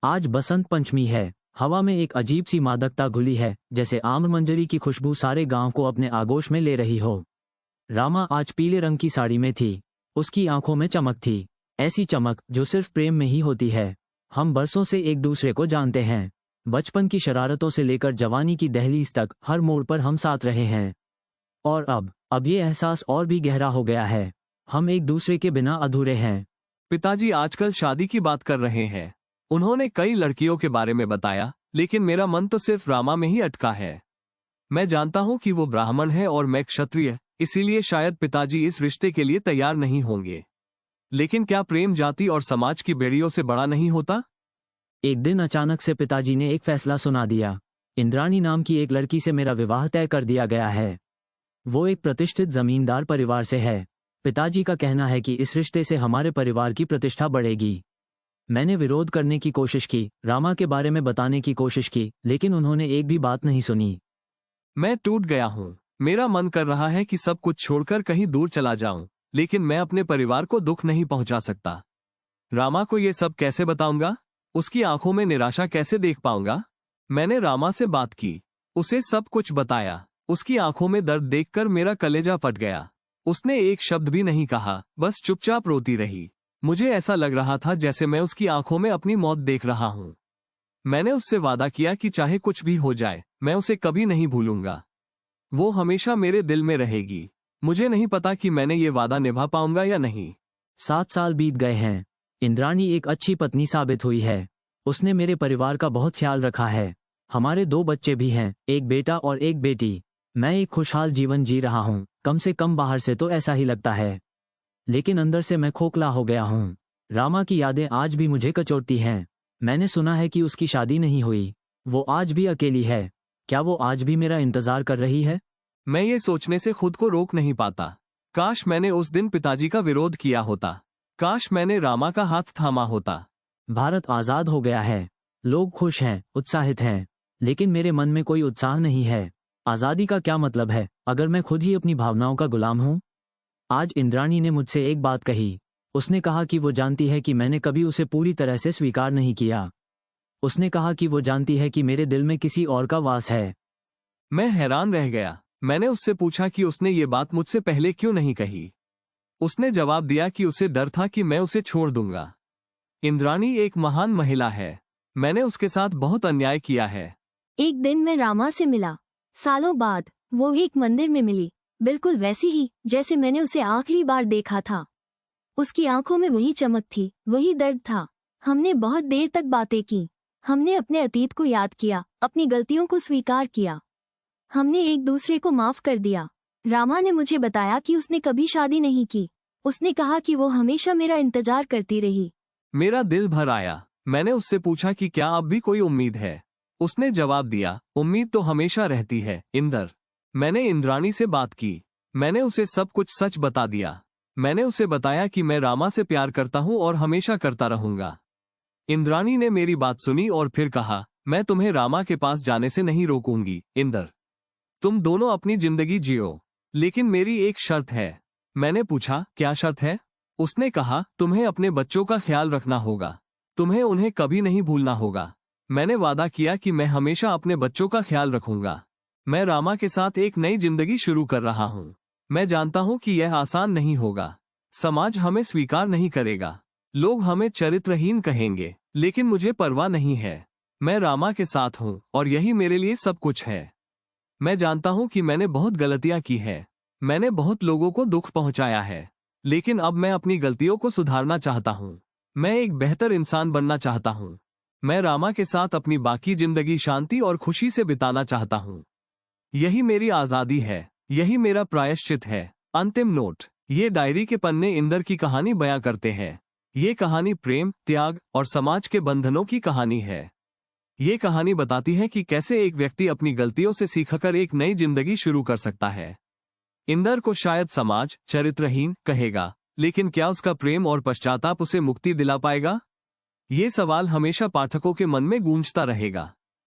आज बसंत पंचमी है। हवा में एक अजीब सी मादकता घुली है, जैसे आम्र मंजरी की खुशबू सारे गांव को अपने आगोश में ले रही हो। रामा आज पीले रंग की साड़ी में थी। उसकी आंखों में चमक थी, ऐसी चमक जो सिर्फ प्रेम में ही होती है। हम बरसों से एक दूसरे को जानते हैं। बचपन की शरारतों से लेकर जवानी की दहलीज तक हर मोड़ पर हम साथ रहे हैं। और अब ये एहसास और भी गहरा हो गया है। हम एक दूसरे के बिना अधूरे हैं। पिताजी आजकल शादी की बात कर रहे हैं। उन्होंने कई लड़कियों के बारे में बताया, लेकिन मेरा मन तो सिर्फ रामा में ही अटका है। मैं जानता हूं कि वो ब्राह्मण है और मैं क्षत्रिय, इसीलिए शायद पिताजी इस रिश्ते के लिए तैयार नहीं होंगे। लेकिन क्या प्रेम जाति और समाज की बेड़ियों से बड़ा नहीं होता? एक दिन अचानक से पिताजी ने एक फैसला सुना दिया। इंद्राणी नाम की एक लड़की से मेरा विवाह तय कर दिया गया है। वो एक प्रतिष्ठित जमींदार परिवार से है। पिताजी का कहना है कि इस रिश्ते से हमारे परिवार की प्रतिष्ठा बढ़ेगी। मैंने विरोध करने की कोशिश की, रामा के बारे में बताने की कोशिश की, लेकिन उन्होंने एक भी बात नहीं सुनी। मैं टूट गया हूँ। मेरा मन कर रहा है कि सब कुछ छोड़कर कहीं दूर चला जाऊं, लेकिन मैं अपने परिवार को दुख नहीं पहुंचा सकता। रामा को ये सब कैसे बताऊंगा? उसकी आंखों में निराशा कैसे देख पाऊंगा? मैंने रामा से बात की, उसे सब कुछ बताया। उसकी आंखों में दर्द देखकर मेरा कलेजा फट गया। उसने एक शब्द भी नहीं कहा, बस चुपचाप रोती रही। मुझे ऐसा लग रहा था जैसे मैं उसकी आंखों में अपनी मौत देख रहा हूं। मैंने उससे वादा किया कि चाहे कुछ भी हो जाए, मैं उसे कभी नहीं भूलूंगा। वो हमेशा मेरे दिल में रहेगी। मुझे नहीं पता कि मैंने ये वादा निभा पाऊंगा या नहीं। 7 साल बीत गए हैं। इंद्राणी एक अच्छी पत्नी साबित हुई है। उसने मेरे परिवार का बहुत ख्याल रखा है। हमारे 2 बच्चे भी हैं, एक बेटा और एक बेटी। मैं एक खुशहाल जीवन जी रहा हूँ, कम से कम बाहर से तो ऐसा ही लगता है। लेकिन अंदर से मैं खोखला हो गया हूँ। रामा की यादें आज भी मुझे कचोटती हैं। मैंने सुना है कि उसकी शादी नहीं हुई। वो आज भी अकेली है। क्या वो आज भी मेरा इंतजार कर रही है? मैं ये सोचने से खुद को रोक नहीं पाता। काश मैंने उस दिन पिताजी का विरोध किया होता। काश मैंने रामा का हाथ थामा होता। भारत आज़ाद हो गया है। लोग खुश हैं, उत्साहित हैं, लेकिन मेरे मन में कोई उत्साह नहीं है। आज़ादी का क्या मतलब है अगर मैं खुद ही अपनी भावनाओं का गुलाम हूँ? आज इंद्राणी ने मुझसे एक बात कही। उसने कहा कि वो जानती है कि मैंने कभी उसे पूरी तरह से स्वीकार नहीं किया। उसने कहा कि वो जानती है कि मेरे दिल में किसी और का वास है। मैं हैरान रह गया। मैंने उससे पूछा कि उसने ये बात मुझसे पहले क्यों नहीं कही। उसने जवाब दिया कि उसे डर था कि मैं उसे छोड़ दूंगा। इंद्राणी एक महान महिला है। मैंने उसके साथ बहुत अन्याय किया है। एक दिन मैं रामा से मिला। सालों बाद वो एक मंदिर में मिली, बिल्कुल वैसी ही जैसे मैंने उसे आखिरी बार देखा था। उसकी आंखों में वही चमक थी, वही दर्द था। हमने बहुत देर तक बातें की। हमने अपने अतीत को याद किया, अपनी गलतियों को स्वीकार किया। हमने एक दूसरे को माफ कर दिया। रामा ने मुझे बताया कि उसने कभी शादी नहीं की। उसने कहा कि वो हमेशा मेरा इंतजार करती रही। मेरा दिल भर आया। मैंने उससे पूछा कि क्या अब भी कोई उम्मीद है। उसने जवाब दिया, उम्मीद तो हमेशा रहती है इंदर। मैंने इंद्राणी से बात की। मैंने उसे सब कुछ सच बता दिया। मैंने उसे बताया कि मैं रामा से प्यार करता हूं और हमेशा करता रहूंगा। इंद्राणी ने मेरी बात सुनी और फिर कहा, मैं तुम्हें रामा के पास जाने से नहीं रोकूंगी इंदर। तुम दोनों अपनी जिंदगी जियो, लेकिन मेरी एक शर्त है। मैंने पूछा, क्या शर्त है? उसने कहा, तुम्हें अपने बच्चों का ख्याल रखना होगा। तुम्हें उन्हें कभी नहीं भूलना होगा। मैंने वादा किया कि मैं हमेशा अपने बच्चों का ख्याल रखूंगा। मैं रामा के साथ एक नई जिंदगी शुरू कर रहा हूँ। मैं जानता हूँ कि यह आसान नहीं होगा। समाज हमें स्वीकार नहीं करेगा। लोग हमें चरित्रहीन कहेंगे, लेकिन मुझे परवाह नहीं है। मैं रामा के साथ हूँ और यही मेरे लिए सब कुछ है। मैं जानता हूँ कि मैंने बहुत गलतियाँ की है। मैंने बहुत लोगों को दुख पहुँचाया है, लेकिन अब मैं अपनी गलतियों को सुधारना चाहता हूँ। मैं एक बेहतर इंसान बनना चाहता हूँ। मैं रामा के साथ अपनी बाकी जिंदगी शांति और खुशी से बिताना चाहता हूँ। यही मेरी आज़ादी है। यही मेरा प्रायश्चित है। अंतिम नोट, ये डायरी के पन्ने इंदर की कहानी बयां करते हैं। ये कहानी प्रेम, त्याग और समाज के बंधनों की कहानी है। ये कहानी बताती है कि कैसे एक व्यक्ति अपनी गलतियों से सीखकर एक नई जिंदगी शुरू कर सकता है। इंदर को शायद समाज चरित्रहीन कहेगा, लेकिन क्या उसका प्रेम और पश्चाताप उसे मुक्ति दिला पाएगा? ये सवाल हमेशा पाठकों के मन में गूंजता रहेगा।